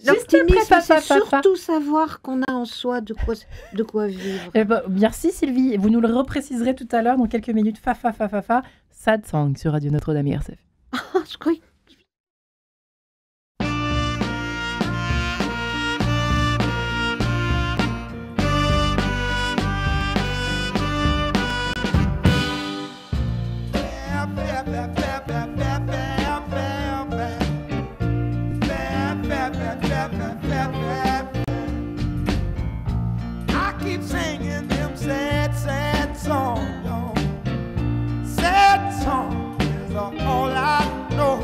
L'optimisme, après, c'est fa. surtout savoir qu'on a en soi de quoi vivre. Eh ben, merci Sylvie. Vous nous le repréciserez tout à l'heure dans quelques minutes. Fa. Sad Song sur Radio Notre-Dame RCF. Ah, je croyais. I keep singing them sad, sad songs, y'all. Sad songs is all I know.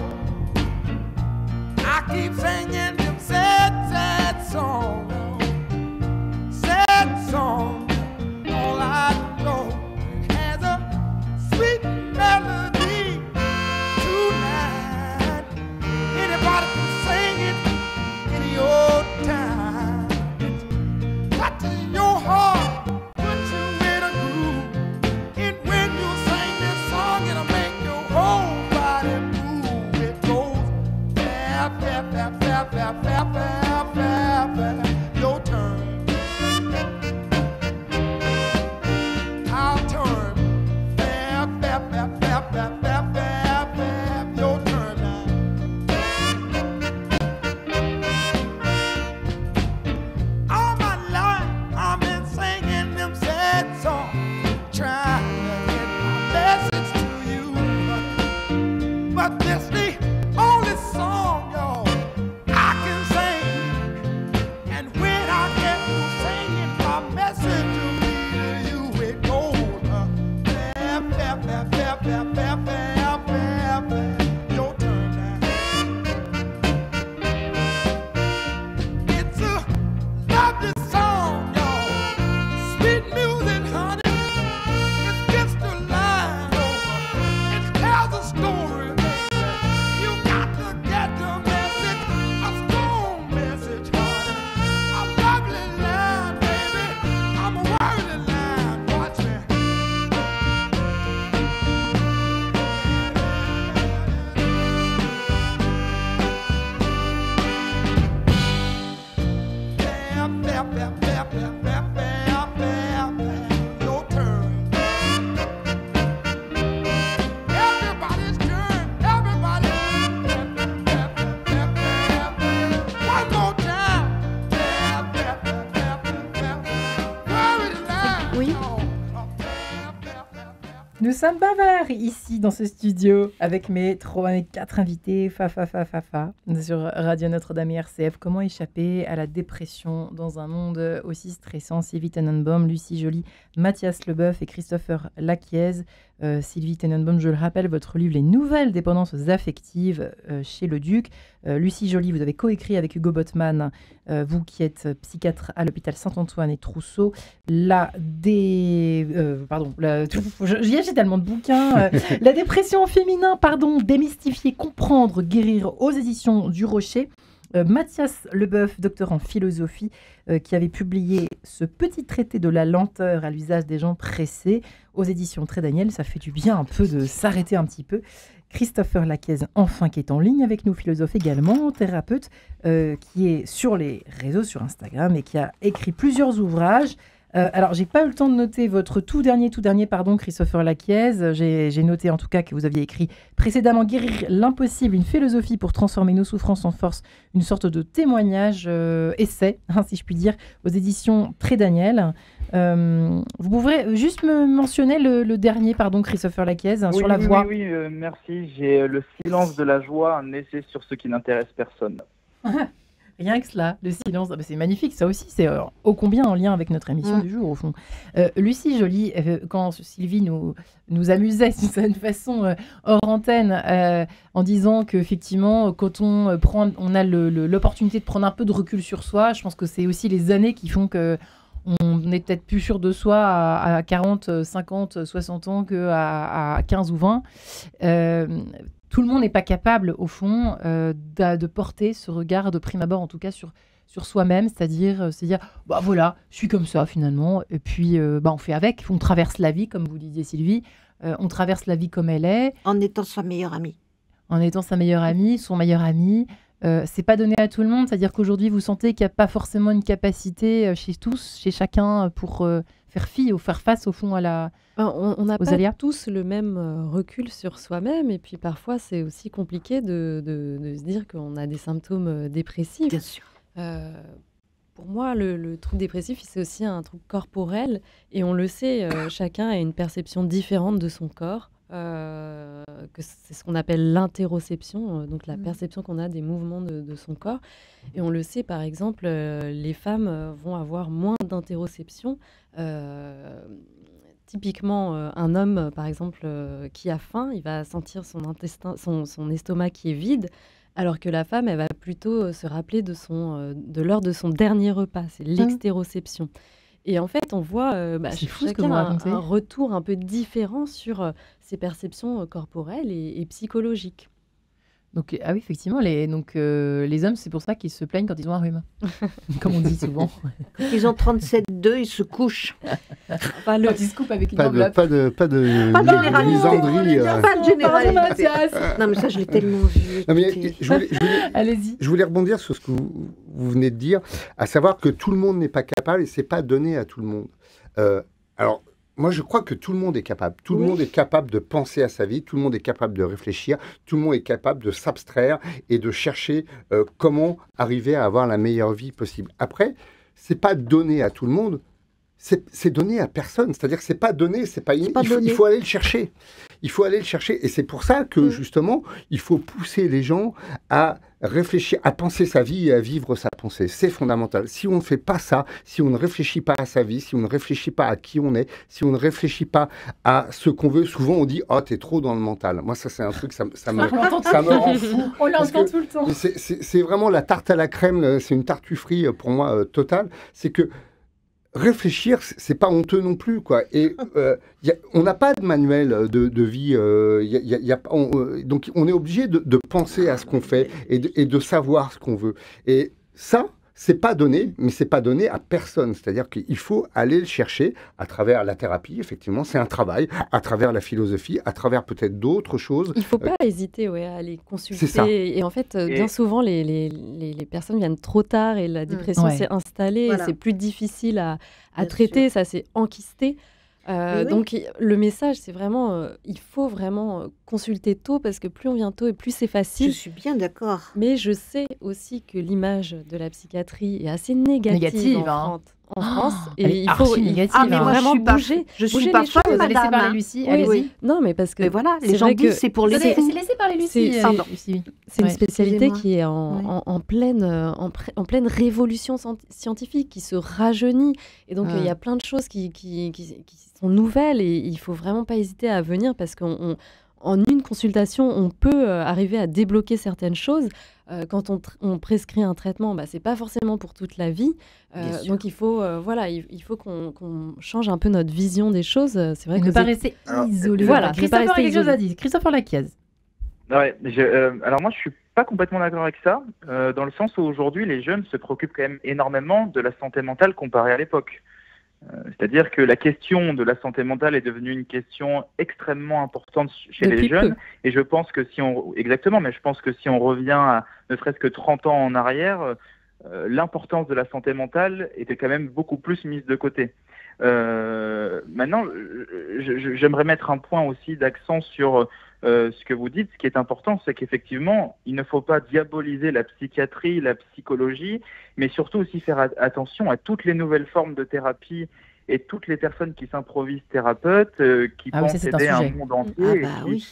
Nous sommes bavards ici dans ce studio avec mes 4 invités sur Radio Notre-Dame et RCF. Comment échapper à la dépression dans un monde aussi stressant? Sylvie Tenenbaum, Lucie Joly, Mathias Leboeuf et Christopher Laquiez. Sylvie Tenenbaum, je le rappelle, votre livre Les nouvelles dépendances affectives chez Le Duc. Lucie Joly, vous avez coécrit avec Hugo Botman, vous qui êtes psychiatre à l'hôpital Saint-Antoine et Trousseau. J'ai tellement de bouquins. La dépression au féminin, démystifier, comprendre, guérir aux éditions du Rocher. Mathias Leboeuf, docteur en philosophie, qui avait publié ce petit traité de la lenteur à l'usage des gens pressés aux éditions Très Daniel. Ça fait du bien un peu de s'arrêter un petit peu. Christopher Laquiez, enfin, qui est en ligne avec nous, philosophe également, thérapeute, qui est sur les réseaux, sur Instagram, et qui a écrit plusieurs ouvrages. Alors, j'ai pas eu le temps de noter votre tout dernier, Christopher Laquiez. J'ai noté en tout cas que vous aviez écrit précédemment Guérir l'impossible, une philosophie pour transformer nos souffrances en force, une sorte de témoignage, essai, si je puis dire, aux éditions Très Daniel. Vous pouvez juste me mentionner le dernier, Christopher Laquiez, sur la voix. Oui, merci. J'ai Le silence de la joie, un essai sur ce qui n'intéresse personne. Rien que cela, le silence, c'est magnifique, ça aussi, c'est ô combien en lien avec notre émission du jour, au fond. Lucie Joly, quand Sylvie nous amusait d'une certaine façon hors antenne, en disant qu'effectivement, quand on a l'opportunité de prendre un peu de recul sur soi, je pense que c'est aussi les années qui font que on est peut-être plus sûr de soi à 40, 50, 60 ans qu'à 15 ou 20. Tout le monde n'est pas capable, au fond, de porter ce regard de prime abord, en tout cas sur soi-même, c'est-à-dire se dire, voilà, je suis comme ça finalement, et puis on fait avec, on traverse la vie, comme vous disiez Sylvie, on traverse la vie comme elle est. En étant sa meilleure amie. En étant sa meilleure amie, son meilleur ami. C'est pas donné à tout le monde, c'est-à-dire qu'aujourd'hui vous sentez qu'il n'y a pas forcément une capacité chez chacun pour faire fi ou faire face au fond on n'a pas aléas. tous le même recul sur soi-même, et puis parfois c'est aussi compliqué de se dire qu'on a des symptômes dépressifs. Bien sûr. Pour moi, le trouble dépressif, c'est aussi un trouble corporel, et on le sait, chacun a une perception différente de son corps. Que c'est ce qu'on appelle l'interoception, donc la perception qu'on a des mouvements de son corps. Et on le sait, par exemple, les femmes vont avoir moins d'interoception. Typiquement, un homme, par exemple, qui a faim, il va sentir son estomac qui est vide, alors que la femme, elle va plutôt se rappeler de l'heure de son dernier repas. C'est l'extéroception. Et en fait, on voit c'est fou ce que chacun vous racontez. un retour un peu différent sur ses perceptions corporelles et psychologiques. Donc, oui, effectivement, les hommes, c'est pour ça qu'ils se plaignent quand ils ont un rhume, comme on dit souvent. Quand ils ont 37,2, ils se couchent. Quand ils se coupent avec une Pas enveloppe. de misandrie. Pas de généralité. Mathias. Non, mais ça, je l'ai tellement vu. Non, mais Écoutez. Allez-y. je voulais rebondir sur ce que vous venez de dire, à savoir que tout le monde n'est pas capable et c'est pas donné à tout le monde. Alors, moi, je crois que tout le monde est capable. Tout le monde est capable de penser à sa vie, tout le monde est capable de réfléchir, tout le monde est capable de s'abstraire et de chercher comment arriver à avoir la meilleure vie possible. Après, c'est pas donné à tout le monde. C'est donné à personne, c'est-à-dire que c'est pas donné, il faut aller le chercher. Il faut aller le chercher, et c'est pour ça que justement, il faut pousser les gens à réfléchir, à penser sa vie et à vivre sa pensée. C'est fondamental. Si on ne fait pas ça, si on ne réfléchit pas à sa vie, si on ne réfléchit pas à qui on est, si on ne réfléchit pas à ce qu'on veut, souvent on dit « Oh, t'es trop dans le mental ». Moi, ça c'est un truc, ça me rend fou. On l'entend tout le temps. C'est vraiment la tarte à la crème, c'est une tartufferie pour moi totale. C'est que réfléchir, c'est pas honteux non plus, quoi. Et on n'a pas de manuel de vie. Donc, on est obligé de penser à ce qu'on fait et de savoir ce qu'on veut. Et ça, c'est pas donné, mais c'est pas donné à personne. C'est-à-dire qu'il faut aller le chercher à travers la thérapie. Effectivement, c'est un travail, à travers la philosophie, à travers peut-être d'autres choses. Il faut pas hésiter à aller consulter. C'est ça. Et en fait, bien souvent, les personnes viennent trop tard et la dépression s'est installée. Voilà. Et c'est plus difficile à Bien traiter, sûr. ça s'est enquisté. Donc le message, c'est vraiment, il faut vraiment consulter tôt, parce que plus on vient tôt et plus c'est Je facile. suis bien d'accord. Mais je sais aussi que l'image de la psychiatrie est assez négative en France. Elle est Et il faut archi négative. Ah, mais hein. moi, vraiment bouger. Je suis bouger pas les folle, choses. Vous allez laisser madame. parler Lucie, Oui, allez-y. oui. Non, mais parce que Mais voilà, les c'est gens vrai disent que c'est pour les C'est fous. laissé parler Lucie. C'est- Pardon. Lucie. c'est une Ouais. spécialité Excusez-moi. qui est en pleine révolution scientifique, qui se rajeunit. Et donc, il y a plein de choses qui sont nouvelles et il faut vraiment pas hésiter à venir parce qu'en une consultation, on peut arriver à débloquer certaines choses. Quand on prescrit un traitement, c'est pas forcément pour toute la vie. Bien sûr. Donc, il faut qu'on change un peu notre vision des choses. C'est vrai que Ne vous pas êtes- rester Alors, isolé. voilà, ne pas Christopher a rester quelque chose à isolé. dire. Christopher Laquiaz. Ouais, alors moi, je suis pas complètement d'accord avec ça, dans le sens où aujourd'hui, les jeunes se préoccupent quand même énormément de la santé mentale comparée à l'époque. C'est-à-dire que la question de la santé mentale est devenue une question extrêmement importante chez Depuis les jeunes. peu. Et je pense que mais je pense que si on revient à ne serait-ce que 30 ans en arrière, l'importance de la santé mentale était quand même beaucoup plus mise de côté. Maintenant, j'aimerais mettre un point aussi d'accent sur ce que vous dites. Ce qui est important, c'est qu'effectivement, il ne faut pas diaboliser la psychiatrie, la psychologie, mais surtout aussi faire attention à toutes les nouvelles formes de thérapie et toutes les personnes qui s'improvisent thérapeutes, qui Ah oui, ça, pensent c'est un aider un sujet. monde entier. Ah et bah qui- oui.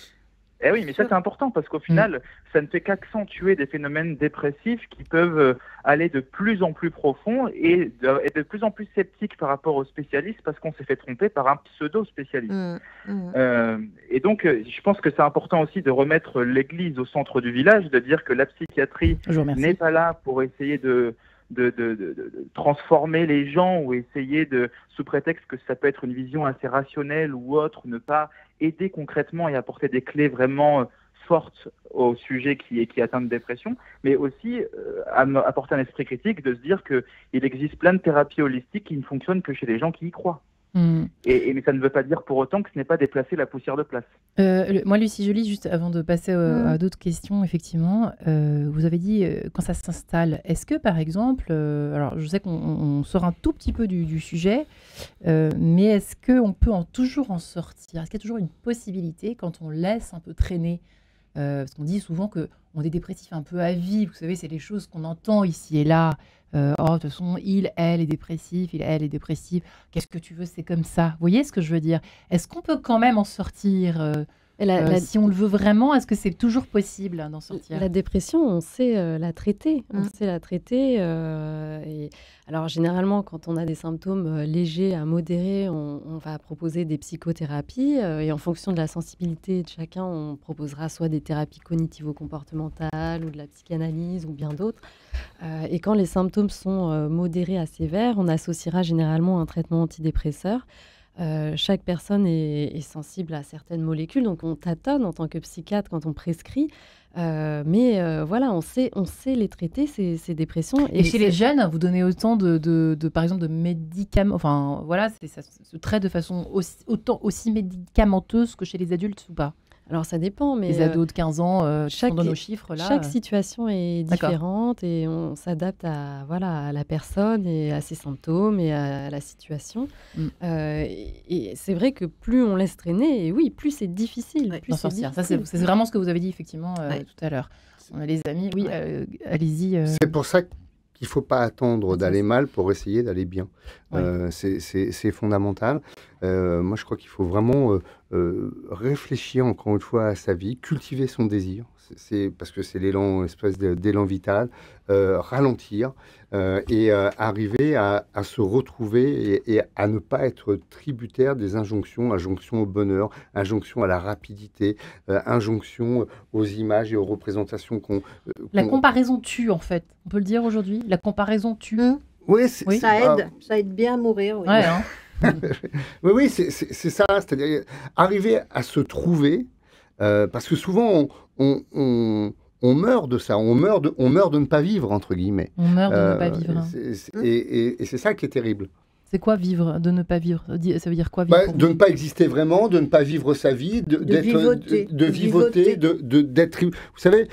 Eh oui, mais ça c'est important parce qu'au final, ça ne fait qu'accentuer des phénomènes dépressifs qui peuvent aller de plus en plus profond et de plus en plus sceptiques par rapport aux spécialistes parce qu'on s'est fait tromper par un pseudo-spécialiste. Et donc, je pense que c'est important aussi de remettre l'église au centre du village, de dire que la psychiatrie Je vous remercie. n'est pas là pour essayer de transformer les gens ou essayer sous prétexte que ça peut être une vision assez rationnelle ou autre, ne pas aider concrètement et apporter des clés vraiment fortes au sujet qui atteint de dépression, mais aussi apporter un esprit critique de se dire qu'il existe plein de thérapies holistiques qui ne fonctionnent que chez les gens qui y croient. Mais ça ne veut pas dire pour autant que ce n'est pas déplacer la poussière de place. Moi, Lucie Joly, juste avant de passer à d'autres questions, effectivement, vous avez dit quand ça s'installe, est-ce que par exemple, alors je sais qu'on sort un tout petit peu du sujet, mais est-ce qu'on peut toujours en sortir? Est-ce qu'il y a toujours une possibilité quand on laisse un peu traîner parce qu'on dit souvent qu'on est dépressif un peu à vie, vous savez, c'est les choses qu'on entend ici et là. De toute façon, elle est dépressif, elle est dépressive. Qu'est-ce que tu veux, c'est comme ça. Vous voyez ce que je veux dire? Est-ce qu'on peut quand même en sortir si on le veut vraiment? Est-ce que c'est toujours possible d'en sortir? La dépression, on sait la traiter. On sait la traiter. Alors, généralement, quand on a des symptômes légers à modérés, on va proposer des psychothérapies. Et en fonction de la sensibilité de chacun, on proposera soit des thérapies cognitivo-comportementales ou de la psychanalyse ou bien d'autres. Et quand les symptômes sont modérés à sévères, on associera généralement un traitement antidépresseur. Chaque personne est sensible à certaines molécules, donc on tâtonne en tant que psychiatre quand on prescrit. Mais voilà, on sait les traiter, ces dépressions. Et chez les jeunes, vous donnez autant par exemple, de médicaments. Enfin, voilà, ça se traite de façon aussi médicamenteuse que chez les adultes ou pas? Alors, ça dépend, mais les ados de 15 ans, qui sont dans nos chiffres là. Chaque situation est différente et on s'adapte à la personne et à ses symptômes et à la situation. Et c'est vrai que plus on laisse traîner, et oui, plus c'est difficile. Plus d'en sortir. Ça, c'est vraiment ce que vous avez dit effectivement tout à l'heure. On a les amis. Oui, allez-y. C'est pour ça qu'il ne faut pas attendre d'aller mal pour essayer d'aller bien. C'est fondamental. Moi, je crois qu'il faut vraiment réfléchir encore une fois à sa vie, cultiver son désir. Parce que c'est l'élan, espèce d'élan vital, ralentir et arriver à se retrouver et à ne pas être tributaire des injonctions au bonheur, injonctions à la rapidité, injonctions aux images et aux représentations La comparaison tue, en fait. On peut le dire aujourd'hui. La comparaison tue. Oui, ça aide bien à mourir. Oui, ouais, hein. oui, c'est ça. C'est-à-dire arriver à se trouver, parce que souvent on meurt de ça, on meurt de ne pas vivre, entre guillemets. On meurt de ne pas vivre. Et c'est ça qui est terrible. C'est quoi vivre, de ne pas vivre? Ça veut dire quoi vivre? De ne pas exister vraiment, de ne pas vivre sa vie, de vivoter, d'être. Vous savez,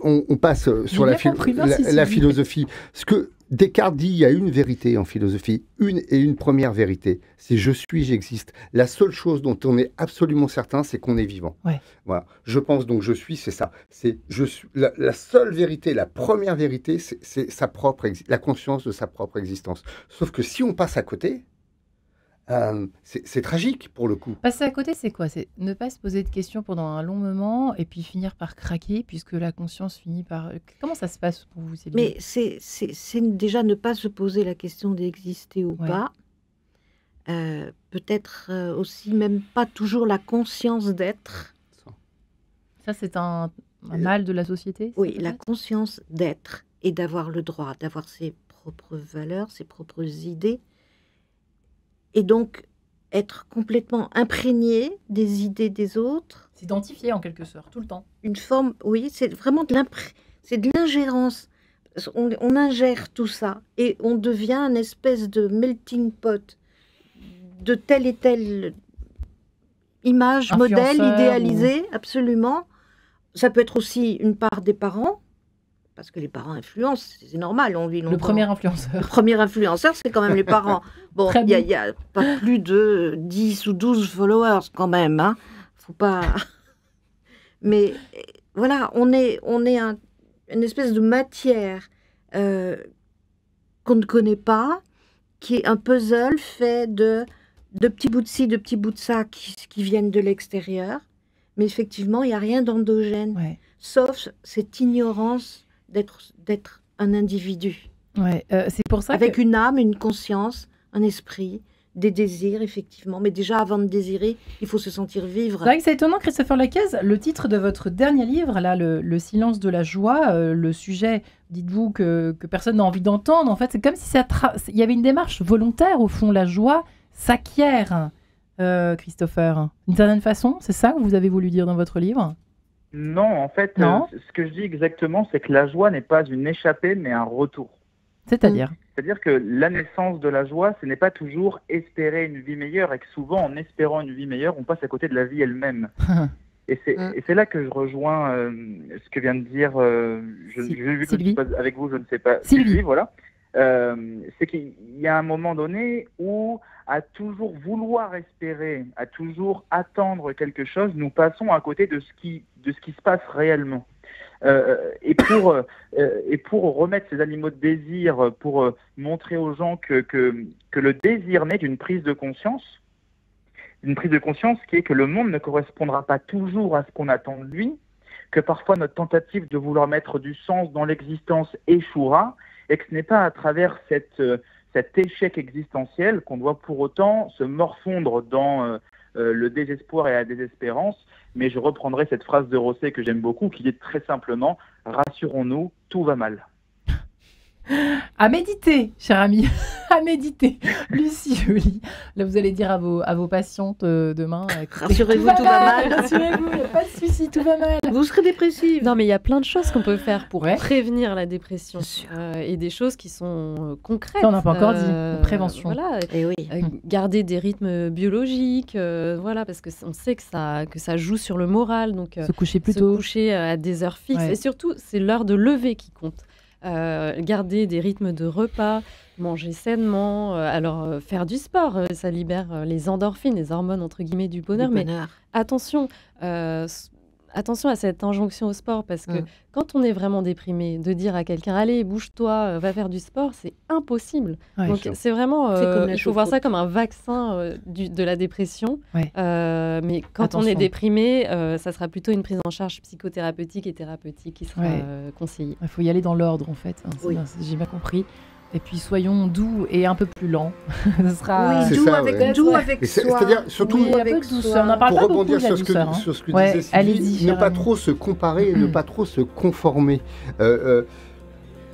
on passe sur la philosophie. Descartes dit il y a une vérité en philosophie, une première vérité, c'est je suis, j'existe. La seule chose dont on est absolument certain, c'est qu'on est vivant. Ouais. Voilà. Je pense donc je suis, c'est ça. C'est je suis la seule vérité, la première vérité, c'est la conscience de sa propre existence. Sauf que si on passe à côté, c'est tragique pour le coup. Passer à côté, c'est quoi? C'est ne pas se poser de questions pendant un long moment et puis finir par craquer puisque la conscience finit par... Comment ça se passe pour vous, Céline? Mais c'est déjà ne pas se poser la question d'exister ou Ouais. pas. Peut-être aussi même pas toujours la conscience d'être. Ça, c'est un mal de la société? Oui, ça, la peut-être conscience d'être et d'avoir le droit, d'avoir ses propres valeurs, ses propres idées. Et donc être complètement imprégné des idées des autres. S'identifier en quelque sorte, tout le temps. Une forme, oui, c'est vraiment de l'ingérence. On ingère tout ça et on devient une espèce de melting pot de telle et telle image, modèle, Influenceur idéalisé, absolument. Ça peut être aussi une part des parents, parce que les parents influencent, c'est normal, on vit longtemps. Le premier influenceur. Le premier influenceur, c'est quand même les parents. Bon, Très il n'y a pas plus de 10 ou 12 followers quand même. Hein. Faut pas... Mais voilà, on est une espèce de matière qu'on ne connaît pas, qui est un puzzle fait de petits bouts de ci, de petits bouts de ça qui viennent de l'extérieur. Mais effectivement, il n'y a rien d'endogène, Ouais. sauf cette ignorance d'être un individu. Ouais. C'est pour ça Avec que... une âme, une conscience, un esprit, des désirs, effectivement. Mais déjà, avant de désirer, il faut se sentir vivre. C'est vrai que c'est étonnant, Christopher Lacaze, le titre de votre dernier livre, là, le silence de la joie, le sujet, dites-vous, que personne n'a envie d'entendre. En fait, c'est comme si il y avait une démarche volontaire, au fond. La joie s'acquiert, Christopher. D'une certaine façon, c'est ça que vous avez voulu dire dans votre livre? Non, en fait, Non. ce que je dis exactement, c'est que la joie n'est pas une échappée, mais un retour. C'est-à-dire C'est-à-dire que la naissance de la joie, ce n'est pas toujours espérer une vie meilleure, et que souvent, en espérant une vie meilleure, on passe à côté de la vie elle-même. Et c'est là que je rejoins ce que vient de dire, vu que je ne Sylvie. suis pas avec vous, je ne sais pas. Sylvie. Voilà. C'est qu'il y a un moment donné où, à toujours vouloir espérer, à toujours attendre quelque chose, nous passons à côté de ce qui se passe réellement. Et pour remettre ces animaux de désir, pour montrer aux gens que le désir naît d'une prise de conscience, qui est que le monde ne correspondra pas toujours à ce qu'on attend de lui, que parfois notre tentative de vouloir mettre du sens dans l'existence échouera, et que ce n'est pas à travers cet échec existentiel qu'on doit pour autant se morfondre dans le désespoir et la désespérance. Mais je reprendrai cette phrase de Rosset que j'aime beaucoup, qui dit très simplement « Rassurons-nous, tout va mal ». À méditer, cher ami, à méditer. Lucie Joly, là vous allez dire à vos patientes demain. Rassurez-vous, tout va mal. Rassurez-vous, il n'y a pas de souci, tout va mal. Vous serez dépressive. Non, mais il y a plein de choses qu'on peut faire pour Ouais. prévenir la dépression. Bien sûr. Et des choses qui sont concrètes. Ça, on n'a pas encore dit, la prévention. Voilà. Et oui. Garder des rythmes biologiques, voilà, parce qu'on sait que ça joue sur le moral. Donc, Se coucher plus se tôt. coucher à des heures fixes. Ouais. Et surtout, c'est l'heure de lever qui compte. Garder des rythmes de repas, manger sainement, faire du sport, ça libère les endorphines, les hormones entre guillemets du bonheur. Mais attention à cette injonction au sport, parce que quand on est vraiment déprimé, de dire à quelqu'un allez bouge-toi, va faire du sport, c'est impossible. Ouais. Donc c'est vraiment, comme la il faut voir ça choucroute. comme un vaccin de la dépression. Ouais. Mais quand on Attention. est déprimé, ça sera plutôt une prise en charge psychothérapeutique et thérapeutique qui sera Ouais. conseillée. Il faut y aller dans l'ordre en fait. Hein, Oui. j'ai bien compris. Et puis soyons doux et un peu plus lents. Ce sera. Oui, C'est doux ça, avec, ouais. doux Ouais. avec Et soi. c'est-à-dire, surtout, Oui, un peu avec de douceur. soi. On n'en parle pour pas beaucoup rebondir de la sur ce douceur, hein. que Ouais, disait allez-y, Sylvie, cher ne pas ami. trop se comparer et ne pas trop se conformer.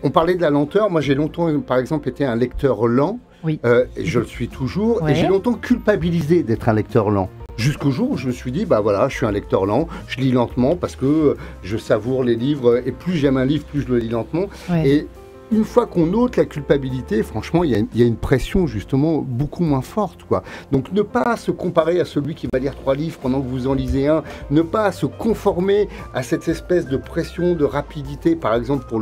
On parlait de la lenteur. Moi, j'ai longtemps, par exemple, été un lecteur lent. Oui. Et je le suis toujours. Ouais. Et j'ai longtemps culpabilisé d'être un lecteur lent. Jusqu'au jour où je me suis dit, bah voilà, je suis un lecteur lent, je lis lentement parce que je savoure les livres. Et plus j'aime un livre, plus je le lis lentement. Ouais. Et une fois qu'on ôte la culpabilité, franchement, il y a une pression justement beaucoup moins forte, quoi. Donc ne pas se comparer à celui qui va lire 3 livres pendant que vous en lisez un, ne pas se conformer à cette espèce de pression, de rapidité, par exemple pour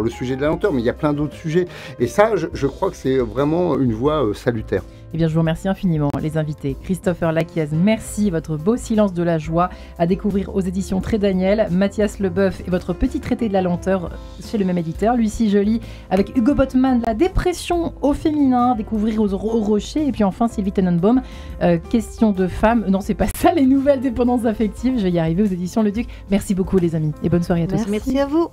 le sujet de la lenteur, mais il y a plein d'autres sujets. Et ça, je crois que c'est vraiment une voie salutaire. Eh bien, je vous remercie infiniment, les invités. Christopher Laquiez, merci. Votre beau silence de la joie à découvrir aux éditions Très Daniel. Mathias Leboeuf et votre petit traité de la lenteur chez le même éditeur. Lucie Joly avec Hugo Botman, la dépression au féminin, découvrir aux rochers. Et puis enfin, Sylvie Tenenbaum, question de femme. Non, c'est pas ça, les nouvelles dépendances affectives. Je vais y arriver aux éditions Le Duc. Merci beaucoup, les amis. Et bonne soirée à tous. Merci à vous.